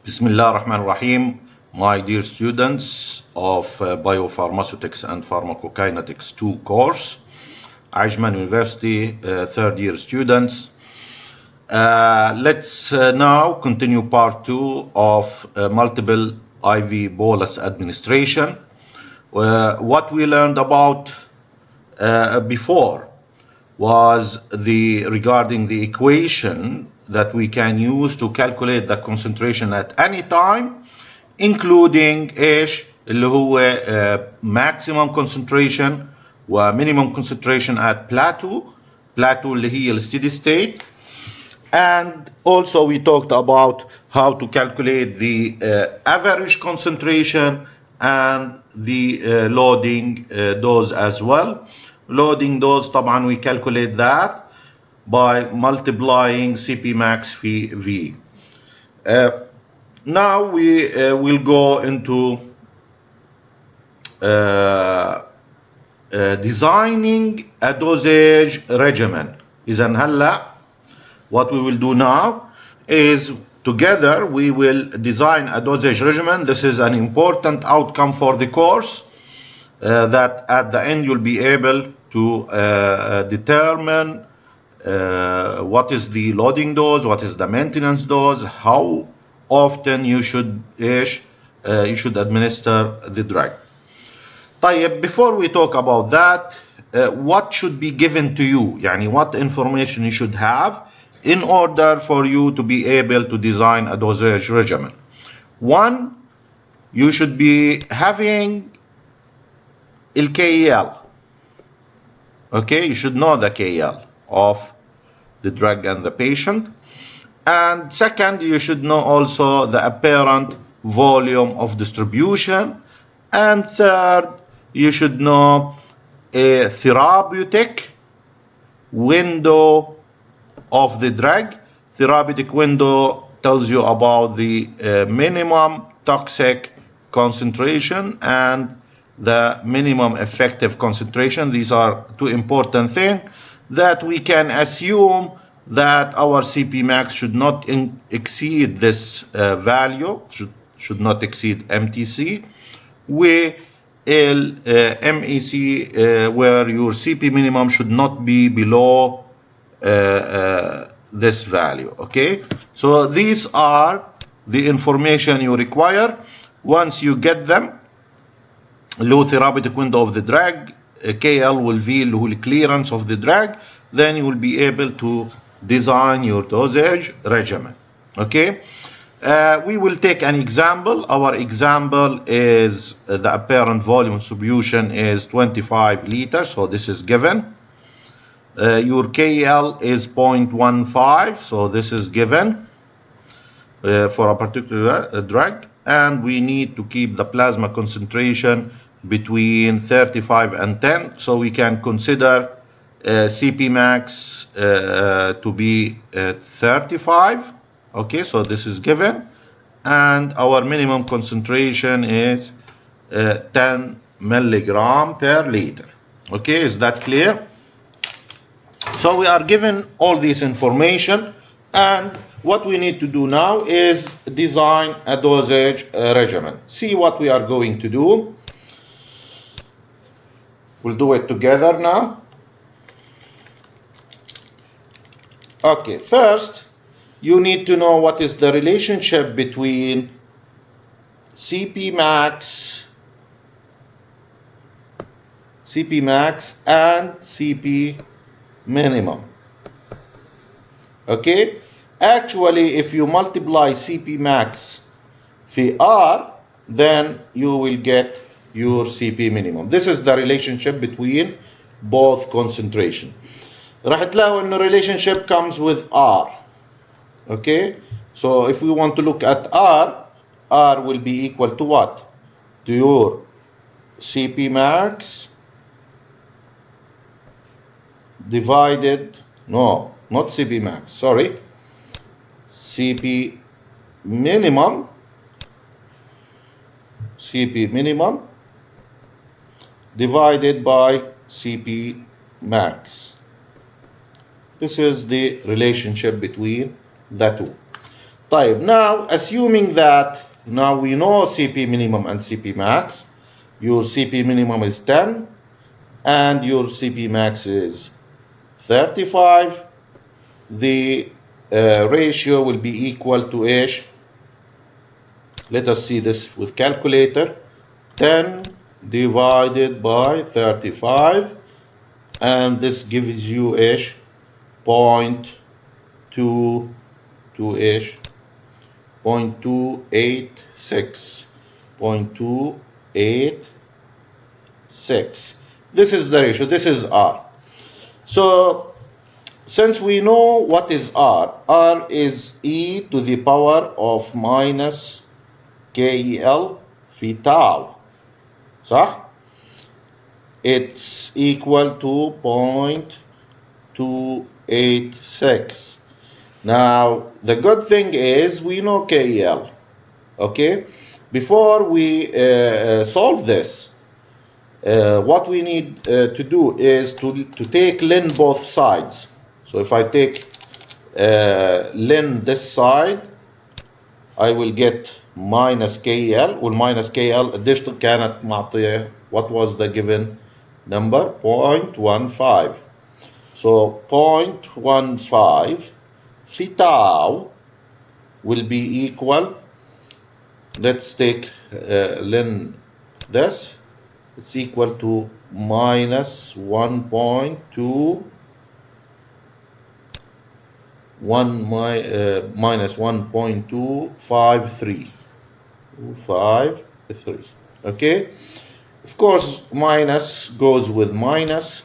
Bismillah ar-Rahman ar-Rahim, my dear students of Biopharmaceutics and Pharmacokinetics 2 course, Regimen University third year students. Let's now continue part 2 of multiple IV bolus administration. What we learned about before was regarding the equation that we can use to calculate the concentration at any time, including ايش اللي هو maximum concentration و minimum concentration at plateau اللي هي steady state. And also we talked about how to calculate the average concentration and the loading dose as well. Loading dose طبعا we calculate that by multiplying CP max V. Now we will go into designing a dosage regimen. إذن هلا what we will do now is together we will design a dosage regimen. This is an important outcome for the course that at the end you'll be able to determine what is the loading dose, what is the maintenance dose, how often you should administer the drug. طيب, before we talk about that, what should be given to you? يعني what information you should have in order for you to be able to design a dosage regimen. One, you should be having the KEL. Okay, you should know the KEL of the drug and the patient. And second, you should know also the apparent volume of distribution. And third, you should know a therapeutic window of the drug. Therapeutic window tells you about the minimum toxic concentration and the minimum effective concentration. These are two important things that we can assume that our CP max should not exceed this value, should not exceed MTC, where MEC, where your CP minimum should not be below this value. Okay, so these are the information you require. Once you get them, low therapeutic window of the drug, KL will be the clearance of the drug, then you will be able to design your dosage regimen. Okay, we will take an example. Our example is the apparent volume distribution is 25 liters, so this is given. Your KL is 0.15, so this is given for a particular drug, and we need to keep the plasma concentration between 35 and 10, so we can consider CP max to be 35. Okay, so this is given, and our minimum concentration is 10 milligram per liter. Okay, is that clear? So we are given all this information, and what we need to do now is design a dosage regimen. See what we are going to do. We'll do it together now. Okay, first you need to know what is the relationship between CP max and CP minimum. Okay, actually if you multiply CP max في R, then you will get your CP minimum. This is the relationship between both concentration. راح تلاقوا إنه relationship comes with R. Okay, so if we want to look at R will be equal to what? To your CP max divided, no, not CP max, sorry, CP minimum divided by CP max. This is the relationship between the two. طيب, now assuming that now we know CP minimum and CP max, your CP minimum is 10 and your CP max is 35, the ratio will be equal to ايش? Let us see this with calculator. 10 divided by 35, and this gives you ايش? 0.2 ايش? 0.286. 0.286. This is the ratio. This is R. So since we know what is R, R is e to the power of minus KEL في tau. صح? It's equal to 0.286. Now, the good thing is we know KEL. Okay? Before we solve this, what we need to do is to take ln both sides. So if I take ln this side, I will get minus KL. والminus KL additional كانت معطية, what was the given number? 0.15. So 0.15 في tau will be equal, let's take ln this, it's equal to minus 1.2 minus 1.253. Okay, of course minus goes with minus,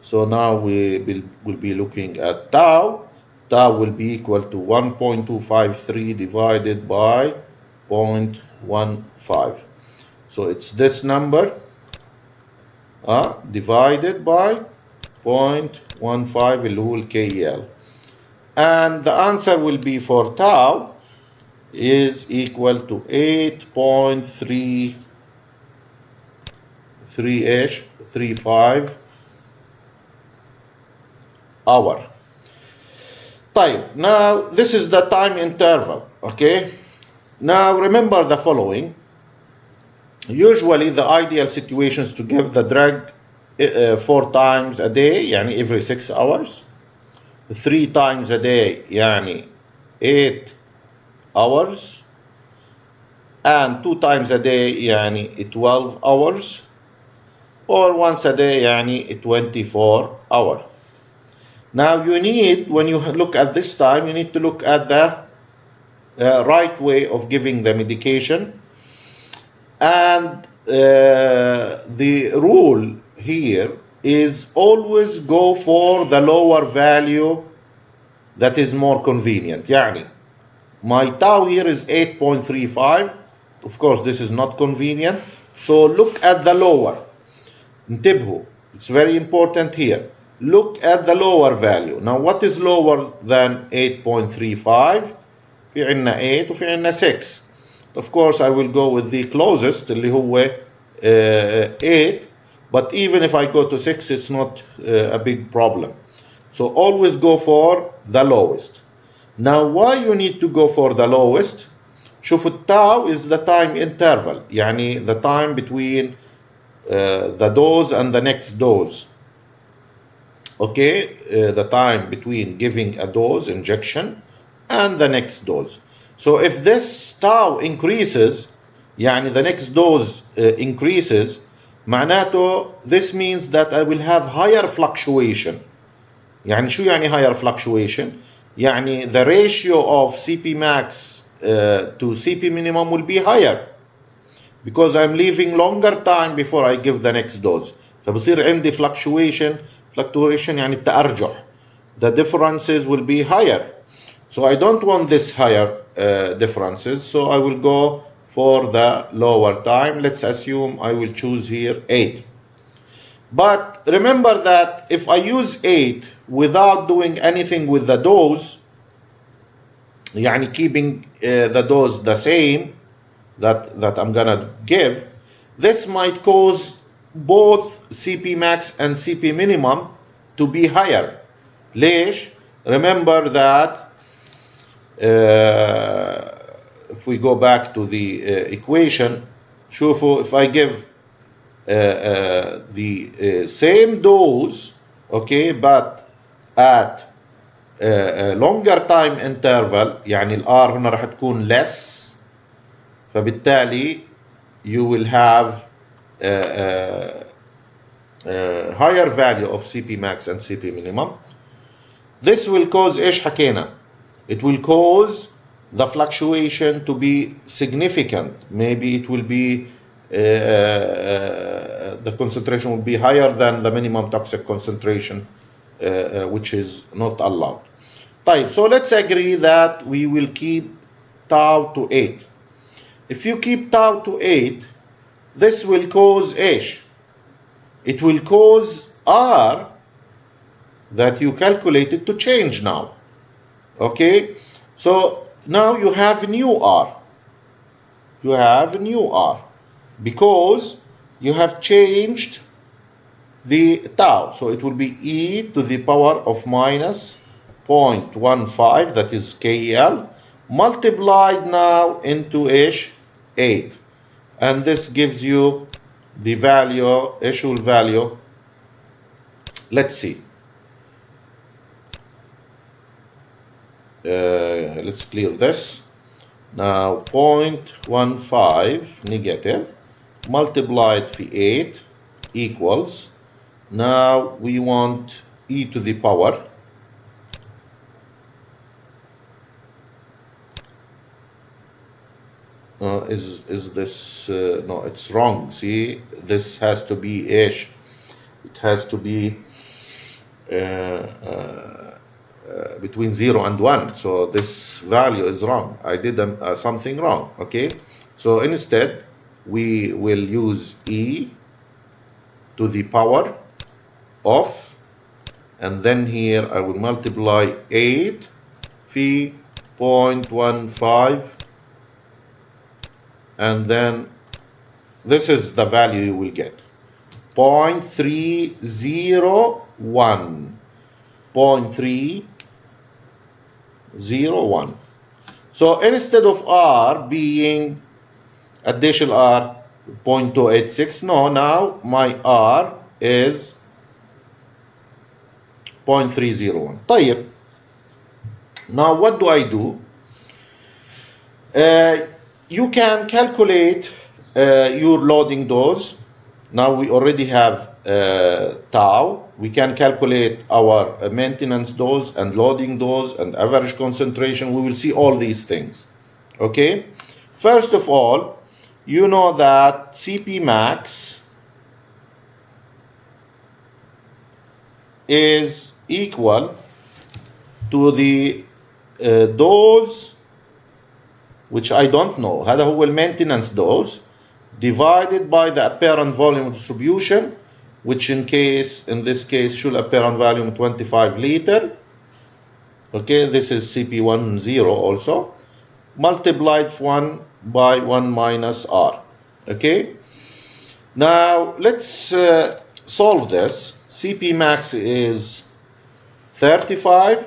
so now we will be looking at tau. Tau will be equal to 1.253 divided by 0.15. So it's this number divided by 0.15 اللي هو KL. And the answer will be for tau is equal to 8.35 hour. طيب, now this is the time interval. Okay, now remember the following. Usually the ideal situation is to give the drug 4 times a day, يعني every 6 hours, 3 times a day, يعني 8 hours, and 2 times a day, يعني 12 hours, or once a day, يعني 24 hours. Now you need, when you look at this time, you need to look at the right way of giving the medication. And the rule here is always go for the lower value that is more convenient. يعني my tau here is 8.35. Of course, this is not convenient. So look at the lower. انتبهوا. It's very important here. Look at the lower value. Now, what is lower than 8.35? في عنا 8 وفي عنا 6. Of course, I will go with the closest, اللي هو 8. But even if I go to 6, it's not a big problem. So always go for the lowest. Now, why you need to go for the lowest? شوفوا التau is the time interval. يعني the time between the dose and the next dose. Okay, the time between giving a dose, injection, and the next dose. So if this tau increases, يعني the next dose increases, معناته this means that I will have higher fluctuation. يعني شو يعني higher fluctuation? يعني the ratio of CP max to CP minimum will be higher, because I'm leaving longer time before I give the next dose. فبصير عندي fluctuation يعني التأرجح. The differences will be higher. So I don't want this higher differences, so I will go for the lower time. Let's assume I will choose here 8. But remember that if I use 8 without doing anything with the dose, يعني keeping the dose the same that I'm gonna give, this might cause both CP max and CP minimum to be higher. ليش? Remember that if we go back to the equation, شوفوا if I give the same dose, okay, but at a longer time interval, يعني الR هنا راح تكون less، فبالتالي you will have higher value of CP max and CP minimum. This will cause ايش حكينا؟ It will cause the fluctuation to be significant. Maybe it will be the concentration will be higher than the minimum toxic concentration, which is not allowed. طيب, so let's agree that we will keep tau to 8. If you keep tau to 8, this will cause ايش? It will cause R that you calculated to change now. Okay, so now you have new R. You have new R because you have changed the tau. So it will be e to the power of minus 0.15, that is KL, multiplied now into ish 8. And this gives you the value, issue value. Let's see. Let's clear this. Now 0.15 negative multiplied by 8 equals, now we want e to the power is this no, it's wrong. See, this has to be ish, it has to be between 0 and 1, so this value is wrong. I did something wrong. Okay, so instead we will use e to the power of, and then here I will multiply 8 phi 0.15, and then this is the value you will get, 0.301, 0.301. So instead of R being additional R 0.286, no, now my R is 0.301. طيب, now what do I do? You can calculate your loading dose. Now we already have tau. We can calculate our maintenance dose and loading dose and average concentration. We will see all these things. Okay, first of all, you know that CP max is equal to the dose, which I don't know, هذا هو maintenance dose, divided by the apparent volume distribution, which in this case should apparent volume 25 liter. Okay, this is CP10 also, multiplied 1 by 1 minus R. Okay, now let's solve this. CP max is 35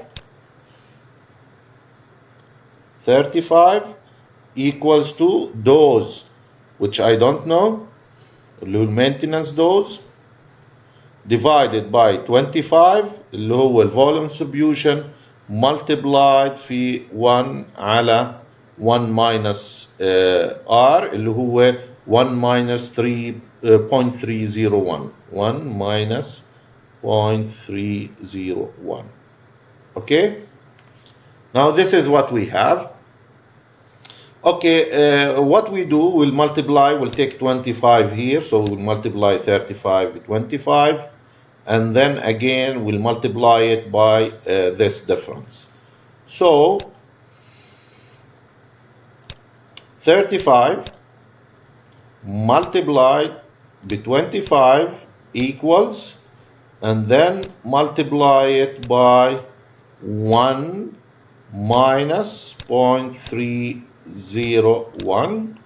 equals to dose, which I don't know, maintenance dose, divided by 25 اللي هو الفوليوم distribution, multiplied في 1 على 1 minus R اللي هو 1 minus 3.301, 1 minus 0.301. Okay, now this is what we have. Okay, what we do, we'll multiply, we'll take 25 here, so we'll multiply 35 with 25, and then again we'll multiply it by this difference. So 35 multiplied by 25 equals, and then multiply it by 1 minus 0.301.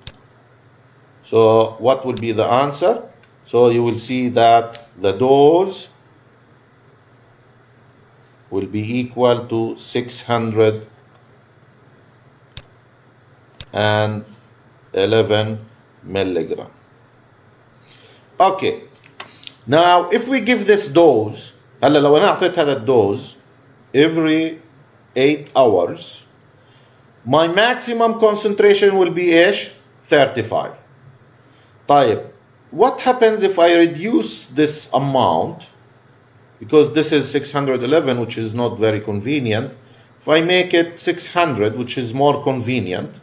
So what will be the answer? So you will see that the dose will be equal to 600 and 11 milligram. Okay, now if we give this dose, هلا لو انا اعطيت هذا الدوز every 8 hours, my maximum concentration will be ايش؟ 35. طيب, what happens if I reduce this amount? Because this is 611, which is not very convenient. If I make it 600, which is more convenient,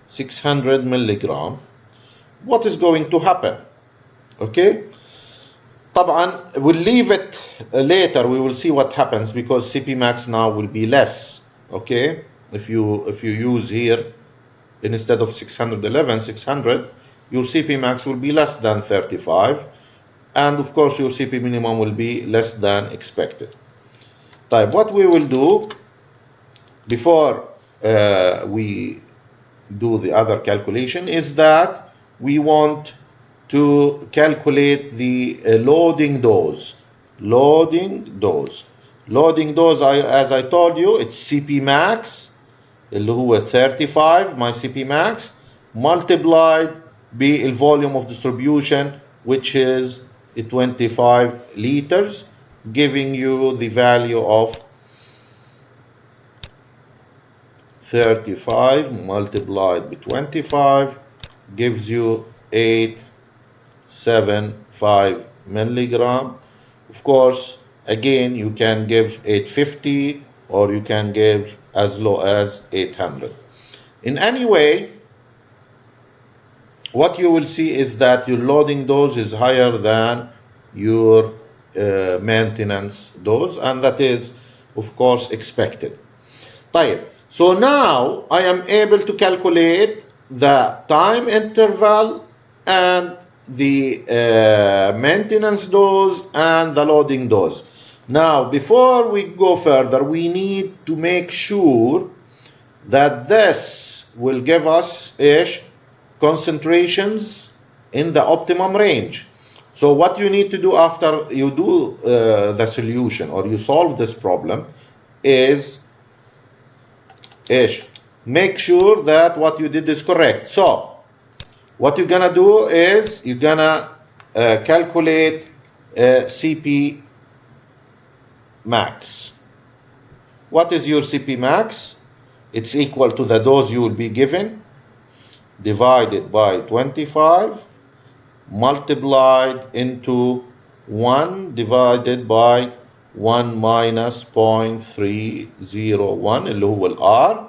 600 milligram, what is going to happen? Okay, طبعا we'll leave it later, we will see what happens, because CP max now will be less. Okay, if you use here instead of 611 600, your CP max will be less than 35, and of course your CP minimum will be less than expected. طيب, what we will do before we do the other calculation is that we want to calculate the loading dose. Loading dose, as I told you, it's CP max اللي هو 35 my CP max multiplied by volume of distribution, which is 25 liters, giving you the value of 35 multiplied by 25 gives you 875 milligram. Of course, again, you can give 850 or you can give as low as 800. In any way, what you will see is that your loading dose is higher than your maintenance dose, and that is, of course, expected. طيب, so now I am able to calculate the time interval and the maintenance dose and the loading dose. Now, before we go further, we need to make sure that this will give us concentrations in the optimum range. So what you need to do after you do the solution or you solve this problem is make sure that what you did is correct. So what you're gonna do is you're gonna calculate CP max. What is your CP max? It's equal to the dose you will be given divided by 25 multiplied into 1 divided by 1 minus 0.301 اللي هو R,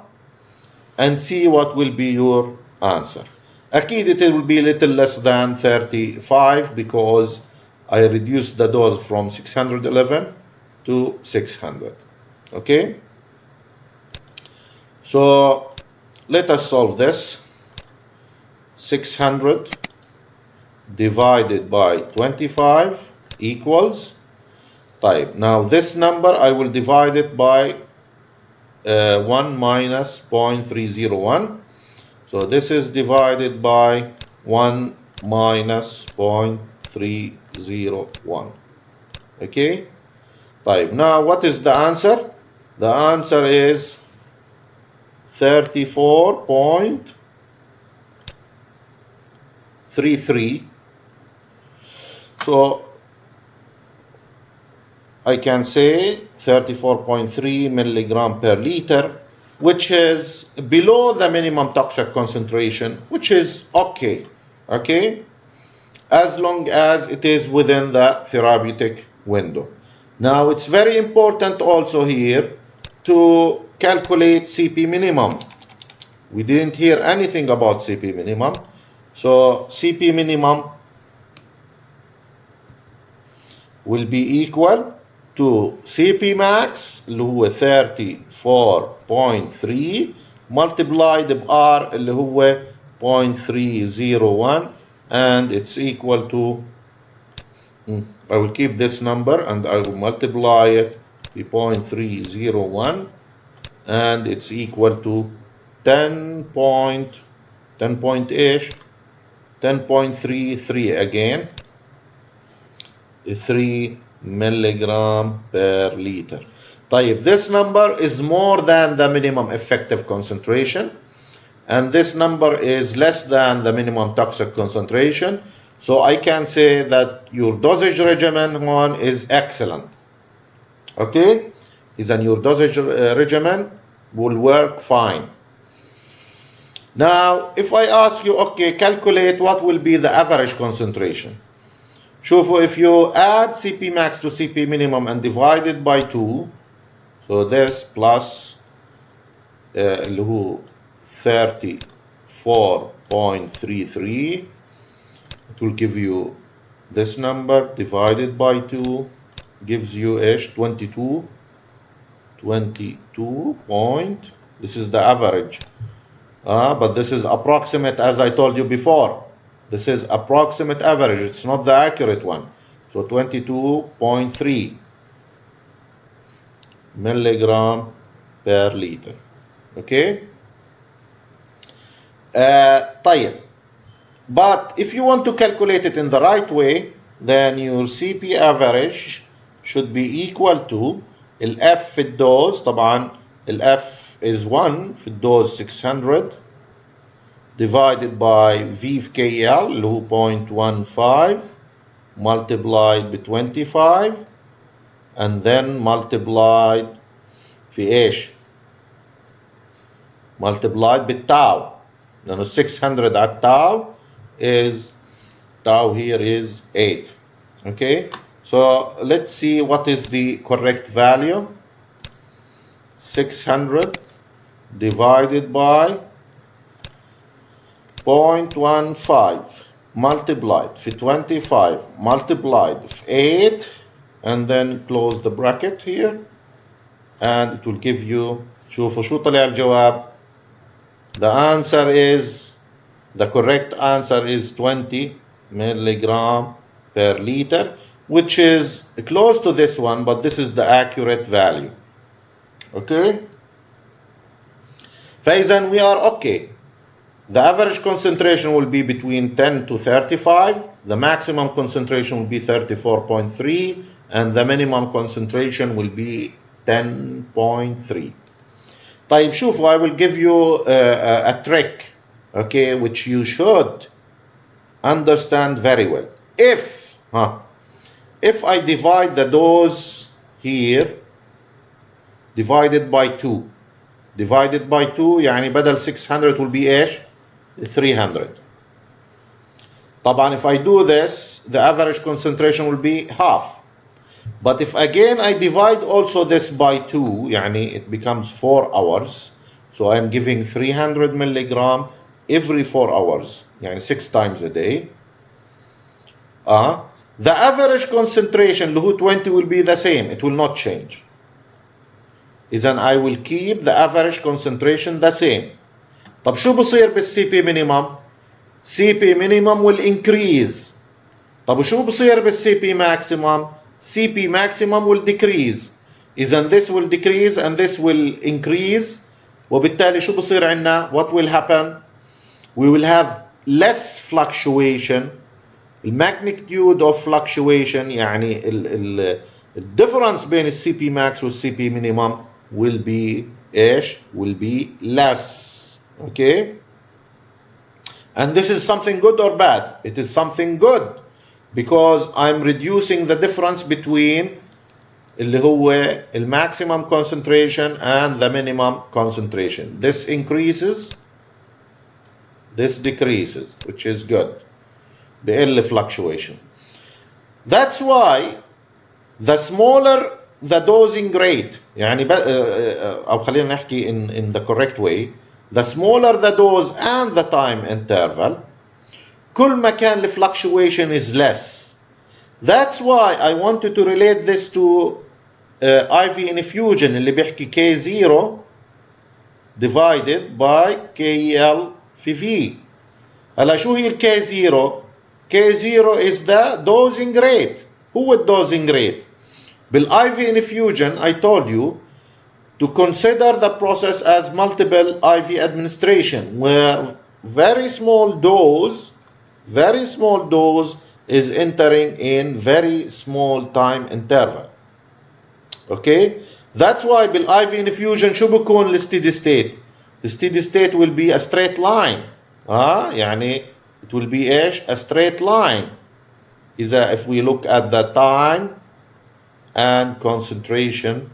and see what will be your answer. أكيد it will be a little less than 35 because I reduced the dose from 611 to 600. Okay, so let us solve this. 600 divided by 25 equals, طيب, now this number I will divide it by 1 minus 0.301. So this is divided by 1 minus 0.301. Okay, طيب, now what is the answer? The answer is 34.33. So I can say 34.3 milligram per liter, which is below the minimum toxic concentration, which is okay, as long as it is within the therapeutic window. Now, it's very important also here to calculate CP minimum. We didn't hear anything about CP minimum. So CP minimum will be equal to CP max اللي هو 34.3 multiplied by R اللي هو 0.301, and it's equal to, I will keep this number and I will multiply it by 0.301, and it's equal to 10.33 again, 3 milligram per liter. طيب, this number is more than the minimum effective concentration, and this number is less than the minimum toxic concentration. So I can say that your dosage regimen one is excellent. Okay, then your dosage regimen will work fine. Now, if I ask you, okay, calculate what will be the average concentration. شوفوا, if you add Cp max to Cp minimum and divide it by 2, so this plus اللي هو 34.33, it will give you this number divided by 2 gives you ايش 22 point, this is the average, but this is approximate, as I told you before. This is approximate average, it's not the accurate one. So 22.3 milligram per liter. Okay. طيب, but if you want to calculate it in the right way, then your CP average should be equal to الF في الدوز. طبعا الF is 1 في الدوز 600 divided by V في KL اللي هو 0.15 multiplied by 25 and then multiplied في ايش؟ multiplied بالتاو, لأنه 600 على التاو is tau here is 8. Okay, so let's see what is the correct value. 600 divided by 0.15 multiplied في 25 multiplied في 8 and then close the bracket here and it will give you, شوفوا شو طلع الجواب. The answer is, the correct answer is 20 milligram per liter, which is close to this one, but this is the accurate value. Okay? فإذا we are okay. The average concentration will be between 10 to 35, the maximum concentration will be 34.3, and the minimum concentration will be 10.3. طيب شوفوا, I will give you a trick, okay, which you should understand very well. If I divide the dose here divided by 2 يعني بدل 600 will be ايش 300. طبعا if I do this, the average concentration will be half. But if again I divide also this by 2, يعني it becomes 4 hours. So I'm giving 300 milligram every 4 hours, يعني 6 times a day. The average concentration اللي هو 20 will be the same, it will not change. إذن I will keep the average concentration the same. طب شو بصير بالCP minimum? CP minimum will increase. طب وشو بصير بالCP maximum? CP maximum will decrease. إذن this will decrease and this will increase. وبالتالي شو بصير عنا? What will happen? We will have less fluctuation. The magnitude of fluctuation يعني the difference بين الCP max والCP minimum will be ايش? Will be less. Okay? And this is something good or bad? It is something good, because I'm reducing the difference between اللي هو the maximum concentration and the minimum concentration. This increases, this decreases, which is good. بقل fluctuation. That's why the smaller the dosing rate, يعني أو خلينا نحكي in the correct way, the smaller the dose and the time interval, كل ما كان the fluctuation is less. That's why I wanted to relate this to IV infusion اللي بيحكي K0 divided by KL في V. هلا شو هي K0? K0 is the dosing rate. هو الدوزنج rate. بالIV infusion I told you to consider the process as multiple IV administration, where very small dose is entering in very small time interval. Okay, That's why بالاي في infusion شو بكون الستيدي ستيت؟ الستيدي ستيت will be a straight line. يعني it will be ايش؟ a straight line. إذا if we look at the time and concentration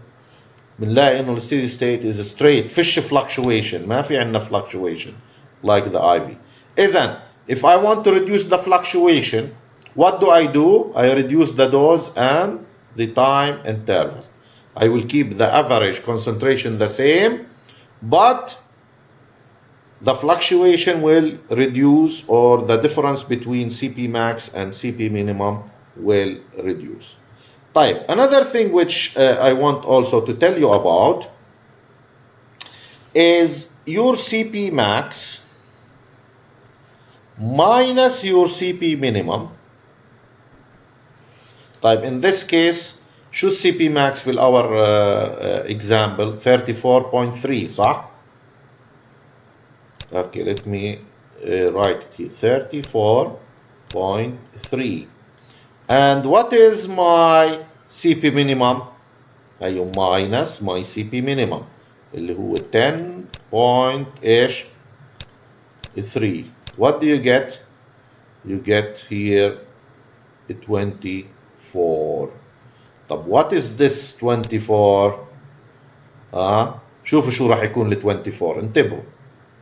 بنلاقي انه الستيدي ستيت is straight, فيش fluctuation, ما في عندنا fluctuation like the IV. إذن if I want to reduce the fluctuation, what do? I reduce the dose and the time interval. I will keep the average concentration the same, but the fluctuation will reduce, or the difference between CP max and CP minimum will reduce. طيب, another thing which I want also to tell you about is your CP max minus your CP minimum. طيب, in this case شو CP max في our example 34.3 صح؟ Okay, let me write it here, 34.3. And what is my CP minimum? أيوه minus my CP minimum اللي هو 10.3. What do you get? You get here 24. طب what is this 24? شوفوا شو راح يكون ال 24, انتبهوا.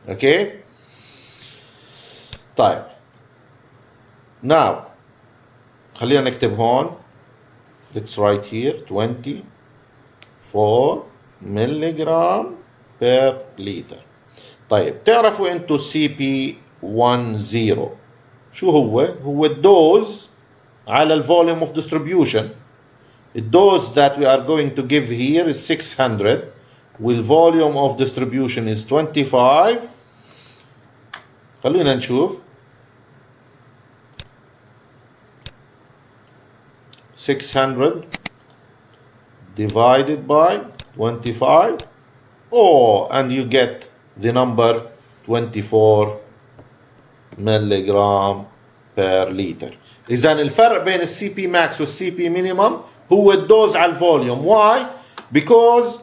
Okay. طيب. Now خلينا نكتب هون. Let's write here 24 milligram per liter. طيب, تعرفوا انتوا CP10 شو هو؟ هو الدوز على الفوليوم of distribution. الدوز that we are going to give here is 600 والvolume of distribution is 25. خلينا نشوف. 600 divided by 25. And you get the number 24 milligram per liter. إذن الفرق بين السي بي ماكس والسي بي minimum هو الدوز على الفوليوم. Why? Because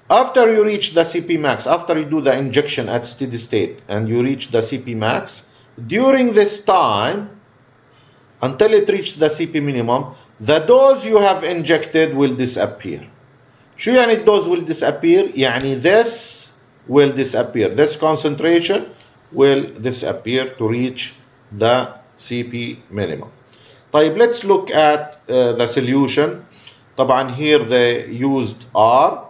after you reach the CP max, after you do the injection at steady state and you reach the CP max, during this time, until it reaches the CP minimum, the dose you have injected will disappear. شو يعني الدوز will disappear؟ يعني this will disappear. This concentration will disappear to reach the CP minimum. طيب, let's look at the solution. طبعا here they used R.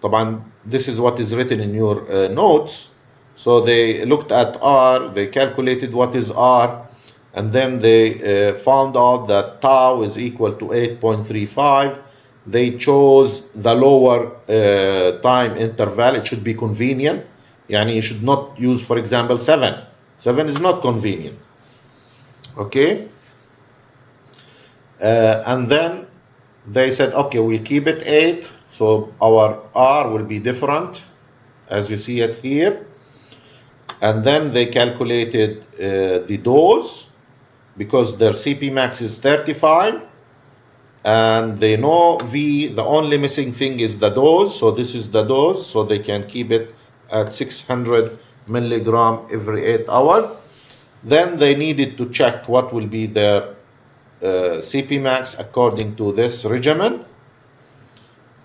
طبعا this is what is written in your notes. So they looked at R, they calculated what is R, and then they found out that tau is equal to 8.35. They chose the lower time interval. It should be convenient. يعني you should not use, for example, 7. 7 is not convenient. Okay? And then they said, okay, we'll keep it 8. So our R will be different, as you see it here. And then they calculated the dose, because their CP max is 35. And they know V, the only missing thing is the dose. So this is the dose. So they can keep it at 600 milligram every 8 hours. Then they needed to check what will be their CP max according to this regimen.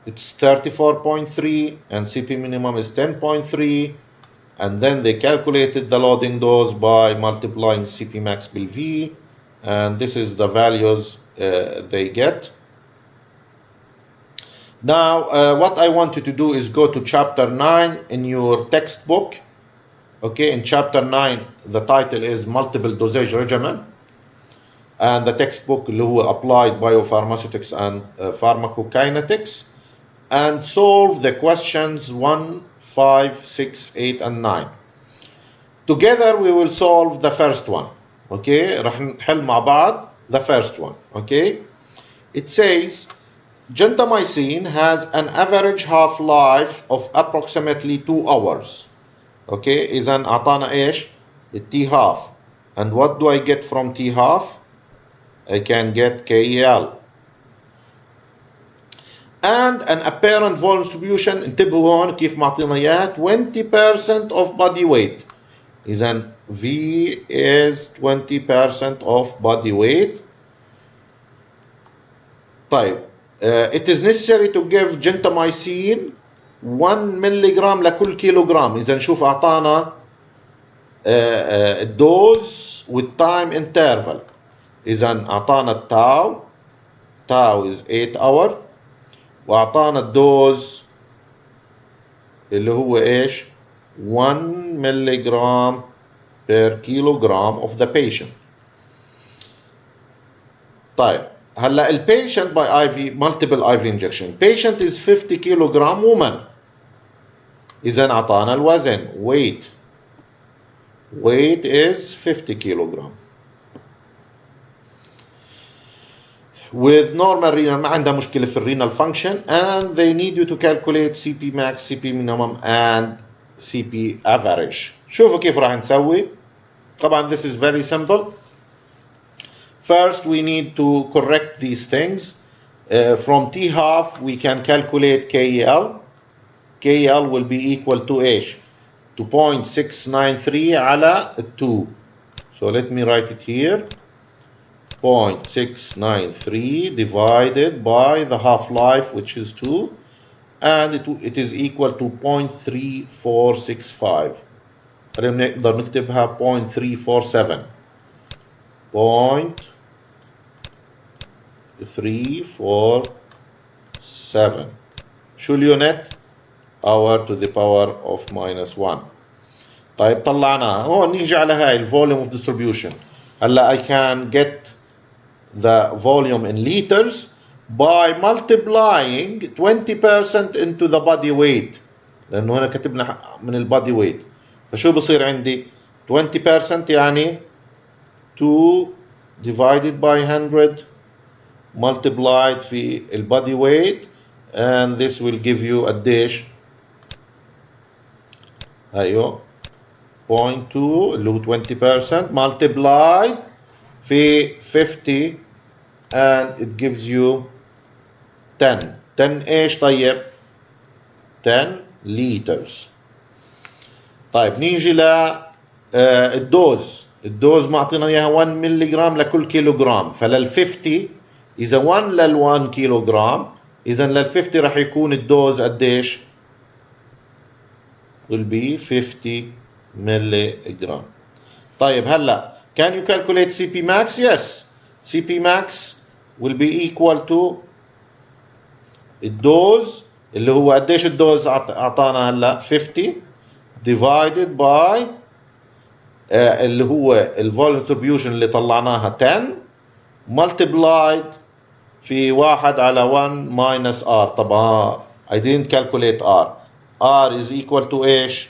It's 34.3 and CP minimum is 10.3. And then they calculated the loading dose by multiplying CP max by V. And this is the values they get. Now, what I want you to do is go to chapter 9 in your textbook. Okay, in chapter 9, the title is Multiple Dosage Regimen. And the textbook اللي هو Applied Biopharmaceutics and Pharmacokinetics. And solve the questions 1, 5, 6, 8, and 9. Together we will solve the first one. Okay, رح نحل مع بعض the first one. Okay, it says gentamicin has an average half-life of approximately 2 hours. Okay, إذن أعطانا إيش؟ T half. And what do I get from T half? I can get KL. and an apparent volume distribution. انتبهوا هون كيف معطينا اياها 20% of body weight. إذا V is 20% of body weight. طيب it is necessary to give gentamicin 1 ملغ لكل كيلوغرام. إذا نشوف أعطانا الدوز والتايم انترفال. إذا أعطانا التاو is 8 hour، وأعطانا الدوز اللي هو إيش 1 ملغ per kilogram of the patient. طيب هلا البيشنت باي IV multiple IV injection. patient is 50 kilogram woman. إذا أعطانا الوزن weight is 50 kilogram. with normal renal ما عندها مشكلة في الرينال function, and they need you to calculate CP max, CP minimum and CP average. شوفوا كيف راح نسوي. طبعا this is very simple. First we need to correct these things. From T half we can calculate KL. KL will be equal to ايش؟ to 0.693 على 2. So let me write it here. 0.693 divided by the half-life, which is 2, and it is equal to 0.3465. نقدر نكتبها 0.347. 0.347. شو اليونت؟ hour to the power of -1. طيب طلعناها. هون نيجي على هاي الفوليوم اوف ديستريبيوشن. هلا I can get the volume in liters by multiplying 20% into the body weight، لأنه هنا كتبنا من البادي weight. فشو بصير عندي 20% يعني 2 divided by 100 multiplied في البادي weight, and this will give you قديش؟ ايوه 0.2 اللي هو 20% multiplied في 50 and it gives you 10 ايش طيب 10 liters. طيب نيجي ل الدوز معطينا اياها 1 ملغ لكل كيلوغرام. فلل 50 اذا 1 لل 1 كيلوغرام، اذا لل 50 راح يكون الدوز قديش؟ will be 50 ملغ. طيب هلا can you calculate CP max? Yes, CP max will be equal to الدوز اللي هو قديش الدوز اعطانا هلا 50 divided by اللي هو الفوليوم ديستريبيوشن اللي طلعناها 10 multiplied في 1 على 1 minus R. طبعا I didn't calculate R. R is equal to ايش؟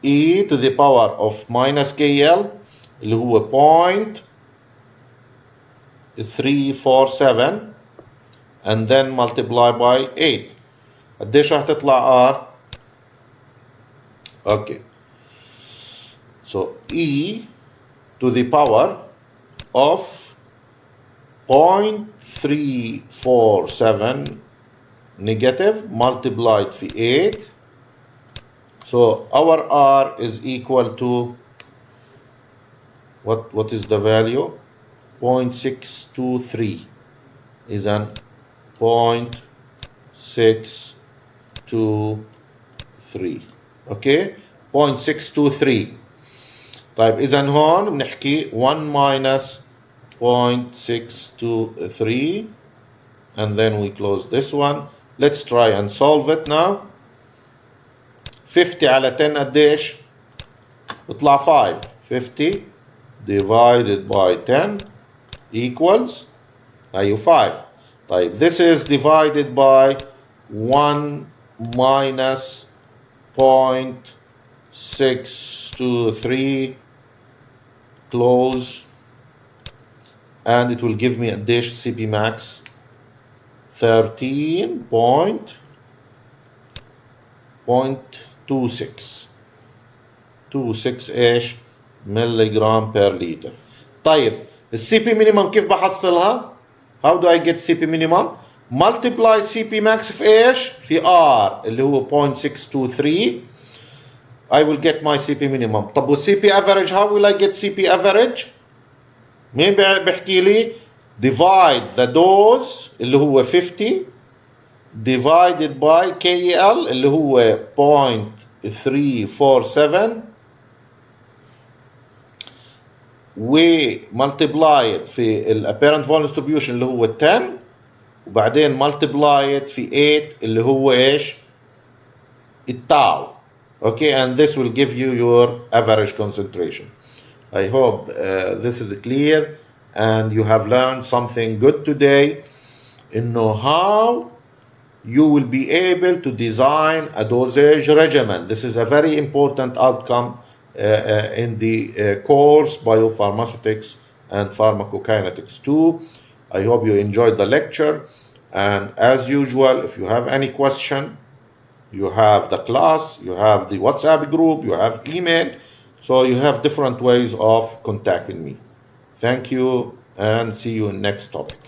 E to the power of minus KL اللي هو 0.347 and then multiply by 8. قديش راح تطلع R؟ Okay. So E to the power of 0.347 negative multiplied في 8. So our R is equal to what is the value? 0.623. إذن 0.623. Okay, 0.623. طيب إذن هون بنحكي 1 minus 0.623 and then we close this one. Let's try and solve it now. 50 على 10 قديش؟ بيطلع 5. 50 divided by 10 equals أيوه 5. طيب this is divided by 1 minus 0.623 close, and it will give me قديش CP max 13.26 ايش ملغرام بير لتر. طيب السي بي مينيمم كيف بحصلها؟ How do I get CP minimum? multiply CP max في ايش؟ في R اللي هو 0.623. I will get my CP minimum. طب والCP average, how will I get CP average؟ مين بيحكي لي؟ divide the dose اللي هو 50 divided by KEL اللي هو 0.347 و multiply it في ال apparent volume distribution اللي هو 10 وبعدين multiply it في 8 اللي هو ايش؟ التاو. Okay, and this will give you your average concentration. I hope this is clear and you have learned something good today in know how you will be able to design a dosage regimen. This is a very important outcome in the course Biopharmaceutics and Pharmacokinetics 2. I hope you enjoyed the lecture, and as usual, if you have any question, you have the class, you have the WhatsApp group, you have email, so you have different ways of contacting me. Thank you and see you in next topic.